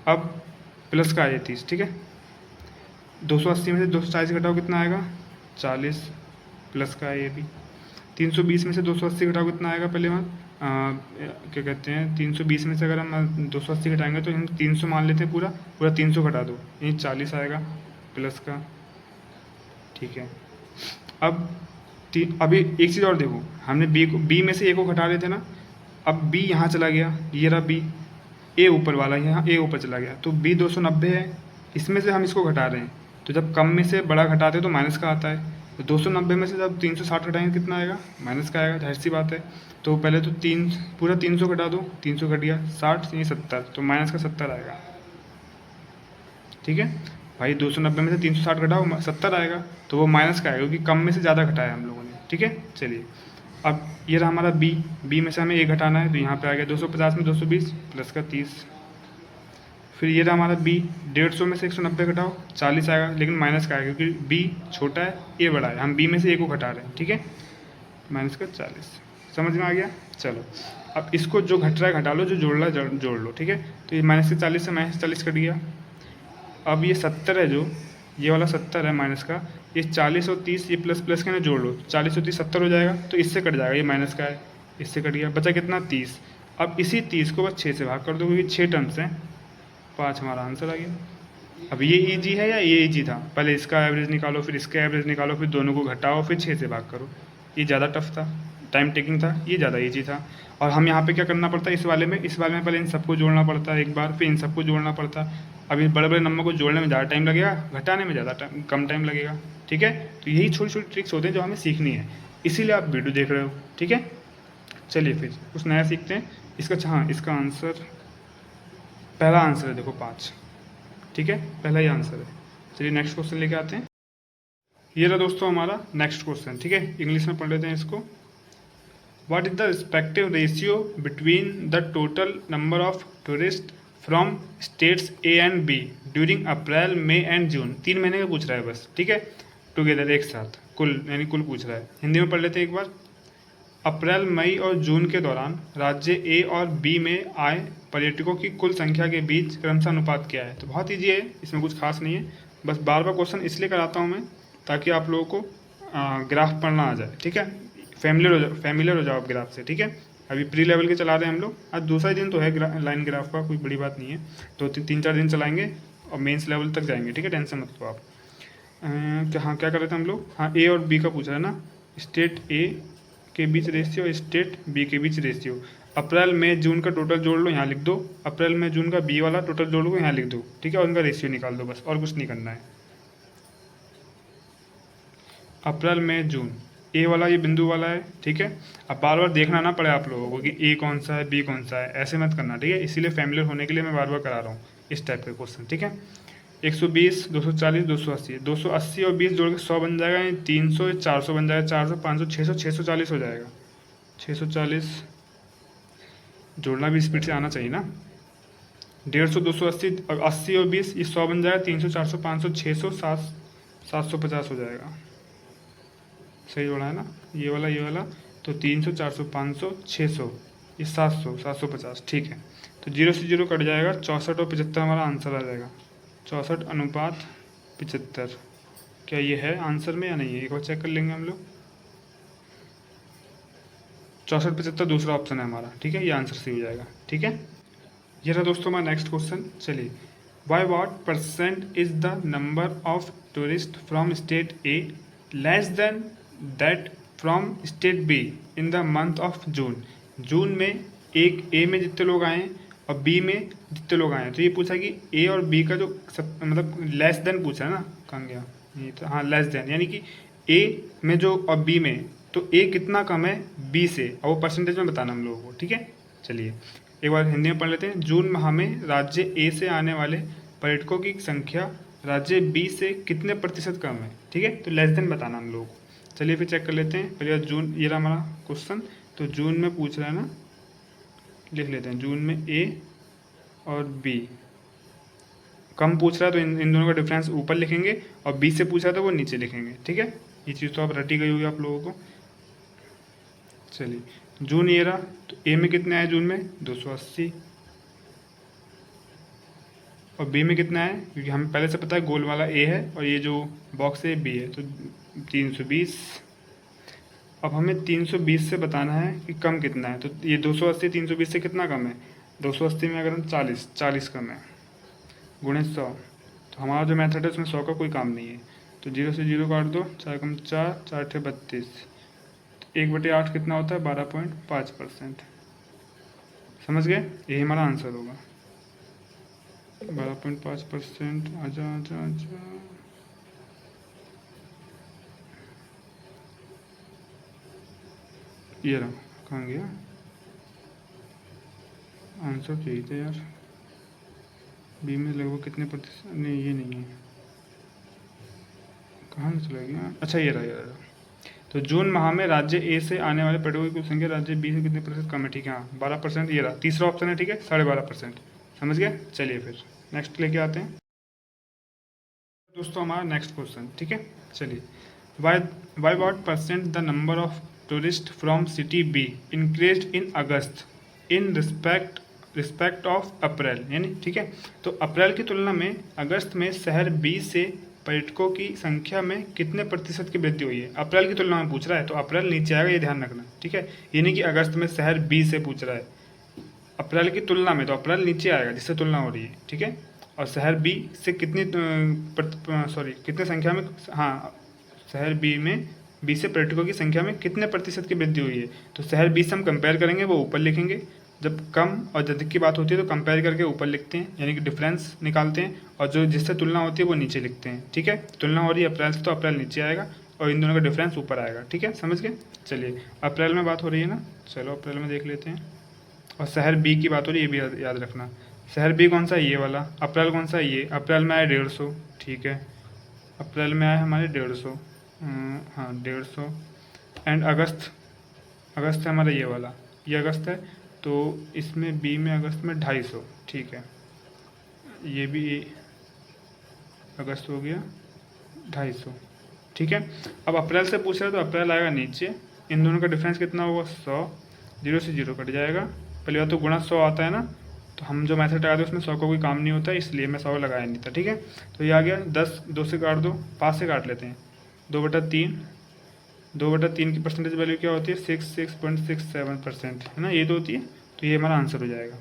अब प्लस का आ जाए 30, ठीक है। 280 में से 240 घटाओ कितना आएगा 40, प्लस का है ये भी। 320 में से 280 घटाओ कितना आएगा, पहले बात क्या कहते हैं, 320 में से अगर हम 280 घटाएंगे तो हम 300 मान लेते हैं, पूरा 300 घटा दो, यानी 40 आएगा प्लस का, ठीक है। अब अभी एक चीज़ और देखो, हमने बी में से ए को घटा रहे थे ना, अब बी यहाँ चला गया, ये रहा बी, ए ऊपर वाला यहाँ ए ऊपर चला गया, तो बी 290 है, इसमें से हम इसको घटा रहे हैं, तो जब कम में से बड़ा घटाते हैं तो माइनस का आता है, तो 290 में से जब 360 घटाएंगे कितना आएगा, माइनस का आएगा, जाहिर सी बात है। तो पहले तो पूरा 300 घटा दो, 300 घट गया 60, ये 70, तो माइनस का 70 आएगा, ठीक है भाई। 290 में से 360 घटाओ 70 आएगा, तो वो माइनस का आएगा क्योंकि कम में से ज़्यादा घटाया हम लोगों ने, ठीक है। चलिए, अब ये रहा हमारा बी में से हमें ए घटाना है, तो यहाँ पे आ गया 250 में 220 प्लस का 30, फिर ये रहा हमारा बी, 150 में से 190 घटाओ 40 आएगा, लेकिन माइनस का आएगा क्योंकि बी छोटा है ए बड़ा है, हम बी में से ए को घटा रहे हैं, ठीक है, माइनस का 40, समझ में आ गया। चलो, अब इसको जो घट रहा है घटा लो, जो जोड़ रहा है जोड़ लो, ठीक है। तो ये माइनस के 40 से माइनस 40 कट गया। अब ये 70 है, जो ये वाला 70 है माइनस का, ये 40 और 30 ये प्लस प्लस के ना जोड़ लो, 40 और 30 70 हो जाएगा, तो इससे कट जाएगा, ये माइनस का है, इससे कट गया, बचा कितना 30। अब इसी 30 को बस 6 से भाग कर दो, क्योंकि 6 टर्म्स हैं, 5 हमारा आंसर आ गया। अब ये ईजी है या ये ईजी था, पहले इसका एवरेज निकालो, फिर इसका एवरेज निकालो, फिर दोनों को घटाओ, फिर 6 से भाग करो, ये ज़्यादा टफ था, टाइम टेकिंग था, ये ज़्यादा ईजी था। और हम यहाँ पे क्या करना पड़ता है, इस वाले में पहले इन सबको जोड़ना पड़ता है एक बार, फिर इन सबको जोड़ना पड़ता है। अभी बड़े बड़े नंबर को जोड़ने में ज़्यादा टाइम लगेगा, घटाने में कम टाइम लगेगा, ठीक है। तो यही छोटी छोटी ट्रिक्स होते हैं जो हमें सीखनी है, इसीलिए आप वीडियो देख रहे हो, ठीक है। चलिए फिर कुछ नया सीखते हैं। इसका हाँ, इसका आंसर, पहला आंसर है देखो 5, ठीक है, पहला ही आंसर है। चलिए नेक्स्ट क्वेश्चन लेके आते हैं। ये रहा दोस्तों हमारा नेक्स्ट क्वेश्चन, ठीक है, इंग्लिश में पढ़ लेते हैं इसको। What is the respective ratio between the total number of tourists from states A and B during April, May and June? 3 महीने का पूछ रहा है बस, ठीक है, टुगेदर एक साथ, कुल यानी कुल पूछ रहा है। हिंदी में पढ़ लेते हैं एक बार। अप्रैल, मई और जून के दौरान राज्य ए और बी में आए पर्यटकों की कुल संख्या के बीच क्रमशः अनुपात क्या है। तो बहुत ईजी है, इसमें कुछ खास नहीं है, बस बार बार क्वेश्चन इसलिए कराता हूँ मैं ताकि आप लोगों को ग्राफ पढ़ना आ जाए। ठीक है, फैमिलियर हो जाओ आप ग्राफ से। ठीक है, अभी प्री लेवल के चला रहे हैं हम लोग, आज दूसरा दिन तो है लाइन ग्राफ का, कोई बड़ी बात नहीं है, तो 3-4 दिन चलाएंगे और मेंस लेवल तक जाएंगे। ठीक है, टेंशन मत लो आप। क्या कर रहे थे हम लोग, हाँ ए और बी का पूछ रहा है ना, स्टेट ए के बीच रेशियो, स्टेट बी के बीच रेशियो। अप्रैल मई जून का टोटल जोड़ लो, यहाँ लिख दो, अप्रैल मई जून का बी वाला टोटल जोड़ लो, यहाँ लिख दो। ठीक है, और उनका रेशियो निकाल दो, बस और कुछ नहीं करना है। अप्रैल मई जून ए वाला ये बिंदु वाला है। ठीक है, अब बार बार देखना ना पड़े आप लोगों को कि ए कौन सा है बी कौन सा है, ऐसे मत करना। ठीक है, इसीलिए फैमिलियर होने के लिए मैं बार बार करा रहा हूँ इस टाइप के क्वेश्चन। ठीक है, 120, 240, 280, 280 और 20 जोड़ के 100 बन जाएगा, 300, 400 बन जाएगा, 400, 500, 600, 640 हो जाएगा। 640 जोड़ना भी स्पीड से आना चाहिए ना। 150, 280 और 80 और 20, ये 100 बन जाएगा, 300, 400, 500, 600, 750 हो जाएगा। सही जोड़ा है ना, ये वाला, तो 300, 400, 500, 600, ये 700, 750। ठीक है, तो 0 से 0 कट जाएगा, 64 और 75 हमारा आंसर आ जाएगा। 64:75। क्या ये है आंसर में या नहीं है, एक बार चेक कर लेंगे हम लोग। 64-75 दूसरा ऑप्शन है हमारा। ठीक है, ये आंसर सही हो जाएगा। ठीक है, ये रहा दोस्तों हमारा नेक्स्ट क्वेश्चन। चलिए, by what percent is the number of tourist from state A less than that from state B in the month of June. June में एक ए में जितने लोग आए हैं और बी में जितने लोग आए हैं, तो ये पूछा कि ए और बी का जो मतलब लेस देन पूछा है ना, कहाँ गया ये, तो हाँ लेस देन, यानी कि ए में जो और बी में, तो ए कितना कम है बी से, और वो परसेंटेज में बताना हम लोगों को। ठीक है, चलिए एक बार हिंदी में पढ़ लेते हैं। जून माह में राज्य ए से आने वाले पर्यटकों की संख्या राज्य बी से कितने प्रतिशत कम है। ठीक है, तो लेस देन बताना हम लोग को। चलिए फिर चेक कर लेते हैं। पहले जून, ये रहा हमारा क्वेश्चन, तो जून में पूछ रहा है ना, लिख लेते हैं। जून में ए और बी कम पूछ रहा है तो इन दोनों का डिफरेंस ऊपर लिखेंगे, और बी से पूछा था वो नीचे लिखेंगे। ठीक है, ये चीज़ तो आप रटी गई होगी आप लोगों को। चलिए, जून ये रहा, तो ए में कितने आए जून में, 280, और बी में कितना है, क्योंकि हमें पहले से पता है गोल वाला ए है और ये जो बॉक्स है बी है, तो 320। अब हमें 320 से बताना है कि कम कितना है, तो ये 280 320 से कितना कम है, 280 में अगर हम 40 कम है, गुणे 100, तो हमारा जो मेथड है उसमें 100 का कोई काम नहीं है, तो 0 से 0 काट दो, 4 कम 4, 4 × 32, 1/8 कितना होता है, 12.5%। समझ गए, यही हमारा आंसर होगा। 12.5%। आजा आजा आजा, ये रहा, कहाँ गया आंसर, चाहिए था यार। बी में लगभग कितने प्रतिशत, नहीं ये नहीं है, कहाँ से चला गया, अच्छा ये रहा। तो जून माह में राज्य ए से आने वाले पर्यटकों की कुल संख्या राज्य बी से कितने प्रतिशत कम है। ठीक है, हाँ 12%, ये रहा तीसरा ऑप्शन है। ठीक है, 12.5%। समझ गए, चलिए फिर नेक्स्ट लेके आते हैं दोस्तों हमारा नेक्स्ट क्वेश्चन। ठीक है, चलिए, by what percent the number of tourist from city be increased in August in respect of April, यानी ठीक है, तो अप्रैल की तुलना में अगस्त में शहर बी से पर्यटकों की संख्या में कितने प्रतिशत की वृद्धि हुई है। अप्रैल की तुलना में पूछ रहा है, तो अप्रैल नीचे आएगा, ये ध्यान रखना। ठीक है, ये नहीं कि अगस्त में शहर बी से पूछ रहा है, अप्रैल की तुलना में, तो अप्रैल नीचे आएगा जिससे तुलना हो रही है। ठीक है, और शहर बी से कितनी कितने संख्या में, हाँ शहर बी में बी से पर्यटकों की संख्या में कितने प्रतिशत की वृद्धि हुई है, तो शहर बी से हम कंपेयर करेंगे, वो ऊपर लिखेंगे। जब कम और अधिक की बात होती है तो कंपेयर करके ऊपर लिखते हैं, यानी कि डिफरेंस निकालते हैं, और जो जिससे तुलना होती है वो नीचे लिखते हैं। ठीक है, तुलना हो रही है अप्रैल से, तो अप्रैल नीचे आएगा और इन दोनों का डिफरेंस ऊपर आएगा। ठीक है, समझ गए। चलिए, अप्रैल में बात हो रही है ना, चलो अप्रैल में देख लेते हैं, और शहर बी की बात हो रही है, ये भी याद रखना। शहर बी कौन सा है, ये वाला। अप्रैल कौन सा है, ये। अप्रैल में आया 150। ठीक है, अप्रैल में आए हमारे 150, हाँ 150। एंड अगस्त है हमारा ये वाला, ये अगस्त है, तो इसमें बी में अगस्त में 250। ठीक है, ये भी अगस्त हो गया 250। ठीक है, अब अप्रैल से पूछ रहा है तो अप्रैल आएगा नीचे इन दोनों का डिफरेंस कितना होगा 100, 0 से 0 कट जाएगा। पहली बात तो गुणा 100 आता है ना, तो हम जो मैथड लगाते हैं उसमें 100 का कोई काम नहीं होता, इसलिए मैं 100 लगाया नहीं था। ठीक है, तो ये आ गया 10, 2 से काट दो, 5 से काट लेते हैं, 2/3। 2/3 की परसेंटेज वैल्यू क्या होती है 66.67% है ना, ये तो होती है। तो ये हमारा आंसर हो जाएगा।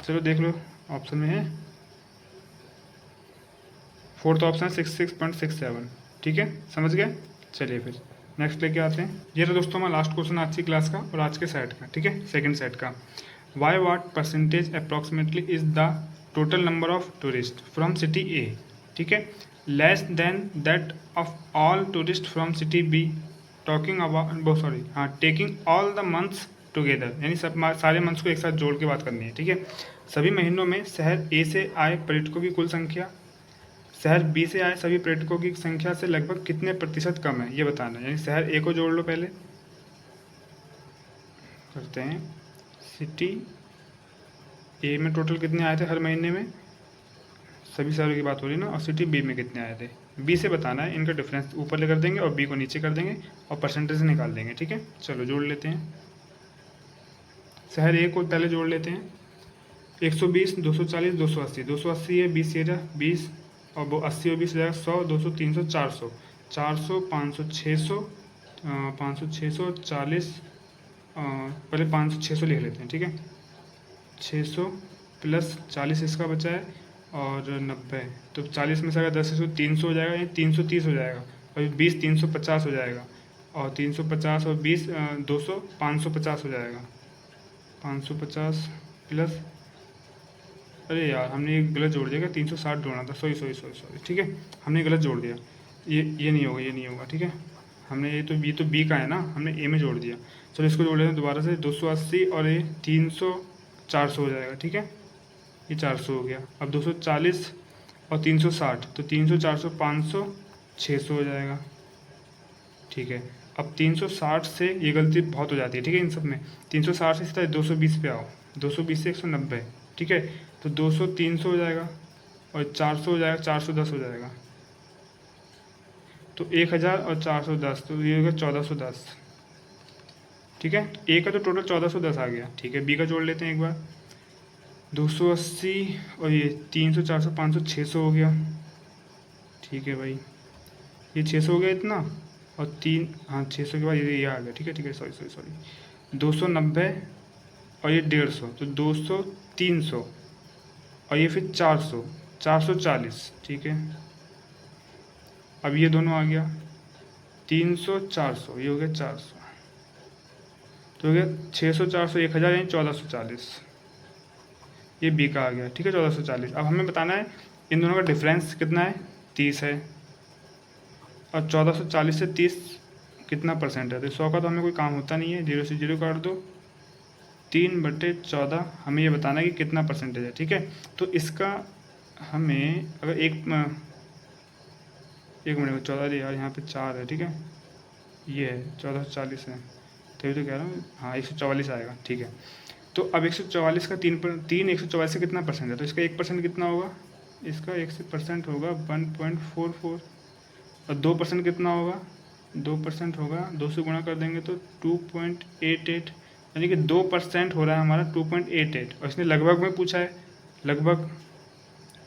चलो देख लो, ऑप्शन में है फोर्थ ऑप्शन 66.67। ठीक है, समझ गए। चलिए फिर नेक्स्ट लेके आते हैं। ये तो दोस्तों हमारा लास्ट क्वेश्चन आज की क्लास का और आज के सेट का। ठीक है, सेकंड सेट का, why what percentage approximately is the total number of tourist from city A, ठीक है, less than that of all tourist from city B, talking about taking all the months together, यानी सब सारे months को एक साथ जोड़ के बात करनी है। ठीक है, सभी महीनों में शहर ए से आए पर्यटकों की कुल संख्या शहर बी से आए सभी पर्यटकों की संख्या से लगभग कितने प्रतिशत कम है, ये बताना है। यानी शहर ए को जोड़ लो, पहले करते हैं। सिटी ए में टोटल कितने आए थे हर महीने में, सभी शहरों की बात हो रही ना, और सिटी बी में कितने आए थे, बी से बताना है। इनका डिफरेंस ऊपर ले कर देंगे और बी को नीचे कर देंगे और परसेंटेज निकाल देंगे। ठीक है, चलो जोड़ लेते हैं। शहर ए को पहले जोड़ लेते हैं, 120, 240, 280, 280 है 20 है 20 और वो 80 और 20 हो जाएगा 100, 200, 300, 400, 400, 500, 600, 500, 600, 40, पहले 500, 600 लिख लेते हैं। ठीक है, 600 प्लस 40 इसका बचा है और 90, तो 40 में से अगर 10 से 300 हो जाएगा, यानी 330 हो जाएगा, और 20 350 हो जाएगा, और 350 और 20 200 550 हो जाएगा। 550 प्लस, अरे यार हमने ये गलत जोड़ दिया, 360 जोड़ना था, सॉरी। ठीक है, हमने गलत जोड़ दिया, ये नहीं होगा, ये नहीं होगा। ठीक है, हमने ये तो बी का है ना, हमने ए में जोड़ दिया। चलो इसको जोड़ लेते हैं दोबारा से, 280 और ये 300, 400 हो जाएगा। ठीक है, ये 400 हो गया। अब 240 और 360, तो 300, 400, 500, 600 हो जाएगा। ठीक है, अब 360 से ये गलती बहुत हो जाती है। ठीक है, इन सब में 360 से सीधा 220 पे आओ, 220 से 190। ठीक है, तो 200, 300 हो जाएगा और 400 हो जाएगा, 410 हो जाएगा, तो 1000 और 410, तो ये होगा 1410। ठीक है, ए का तो टोटल 1410 आ गया। ठीक है, बी का जोड़ लेते हैं एक बार, 280 और ये 300, 400, 500, 600 हो गया। ठीक है भाई, ये 600 हो गया इतना, और 600 के बाद ये आ गया। ठीक है, सॉरी 290 और ये 150, तो 200, 300 और ये फिर 400, 440। ठीक है, अब ये दोनों आ गया 300, 400, ये हो गया 400, तो हो गया 600, 400, 1000 यानी 1440। ये बी का आ गया। ठीक है, 1440। अब हमें बताना है इन दोनों का डिफरेंस कितना है, 30 है, और 1440 से 30 कितना परसेंट है, तो 100 का तो हमें कोई काम होता नहीं है, 0 से 0 काट दो, 3/14 हमें ये बताना है कि कितना परसेंटेज है। ठीक है, तो इसका हमें अगर एक मिनट, 14 यार यहाँ पे 4 है। ठीक है, ये है 1440 है, तभी तो कह रहा हूँ, हाँ 144 आएगा। ठीक है, तो अब 144 का 3 144 से कितना परसेंट है, तो इसका 1% कितना होगा, इसका 1% होगा 1.44, और 2% कितना होगा, 2% होगा, 2 से गुणा कर देंगे तो 2.88, यानी कि 2% हो रहा है हमारा 2.88, और इसने लगभग में पूछा है, लगभग।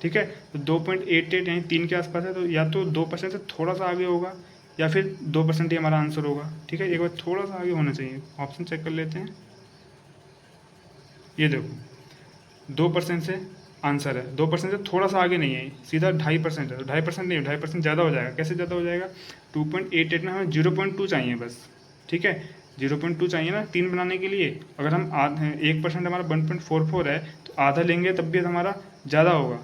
ठीक है, तो 2.88 यानी 3 के आसपास है, तो या तो 2% से थोड़ा सा आगे होगा या फिर 2% ही हमारा आंसर होगा। ठीक है, एक बार थोड़ा सा आगे होना चाहिए, ऑप्शन चेक कर लेते हैं। ये देखो 2% से आंसर है, 2% से थोड़ा सा आगे नहीं है, सीधा 2.5% है, तो 2.5% नहीं, 2.5% ज़्यादा हो जाएगा। कैसे ज़्यादा हो जाएगा, 2.88 में हमें 0.2 चाहिए बस। ठीक है, 0.2 चाहिए ना 3 बनाने के लिए। अगर हम 1% हमारा 1.44 है, तो आधा लेंगे तब भी हमारा ज़्यादा होगा।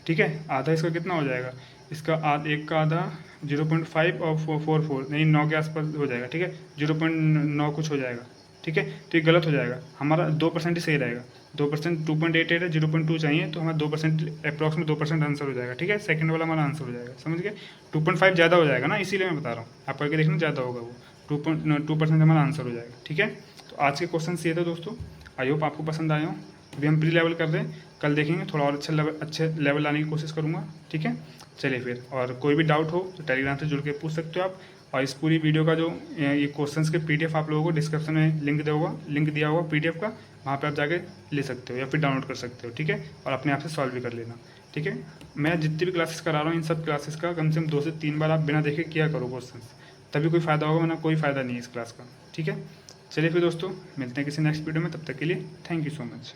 ठीक है, आधा इसका कितना हो जाएगा, इसका एक का आधा 0.5 और 44 नहीं 9 के आसपास हो जाएगा। ठीक है, 0.9 कुछ हो जाएगा। ठीक है, तो ये गलत हो जाएगा, हमारा 2% ही सही रहेगा। 2%, 2.88 है, 0.2 चाहिए, तो हमारा 2% अप्रॉक्स में 2% आंसर हो जाएगा। ठीक है, सेकंड वाला हमारा आंसर हो जाएगा, समझ गए। 2.5 ज़्यादा हो जाएगा ना, इसीलिए मैं बता रहा हूँ, आप करके देखना ज़्यादा होगा वो, 2% हमारा आंसर हो जाएगा। ठीक है, तो आज के क्वेश्चन ये था दोस्तों, आई होप आपको पसंद आए हो। अभी हम प्री लेवल कर रहे हैं, कल देखेंगे थोड़ा और अच्छे लेवल लाने की कोशिश करूँगा। ठीक है, चलिए फिर, और कोई भी डाउट हो तो टेलीग्राम से जुड़ के पूछ सकते हो आप, और इस पूरी वीडियो का जो ये क्वेश्चंस के पीडीएफ आप लोगों को डिस्क्रिप्शन में लिंक दिया होगा पीडीएफ का, वहाँ पे आप जाके ले सकते हो या फिर डाउनलोड कर सकते हो, ठीक है। और अपने आप से सॉल्व भी कर लेना, ठीक है। मैं जितनी भी क्लासेस करा रहा हूँ इन सब क्लासेस का कम से कम 2 से 3 बार आप बिना देखे किया करो क्वेश्चन, तभी कोई फ़ायदा होगा, वरना कोई फ़ायदा नहीं है इस क्लास का, ठीक है। चलिए फिर दोस्तों, मिलते हैं किसी नेक्स्ट वीडियो में, तब तक के लिए थैंक यू सो मच।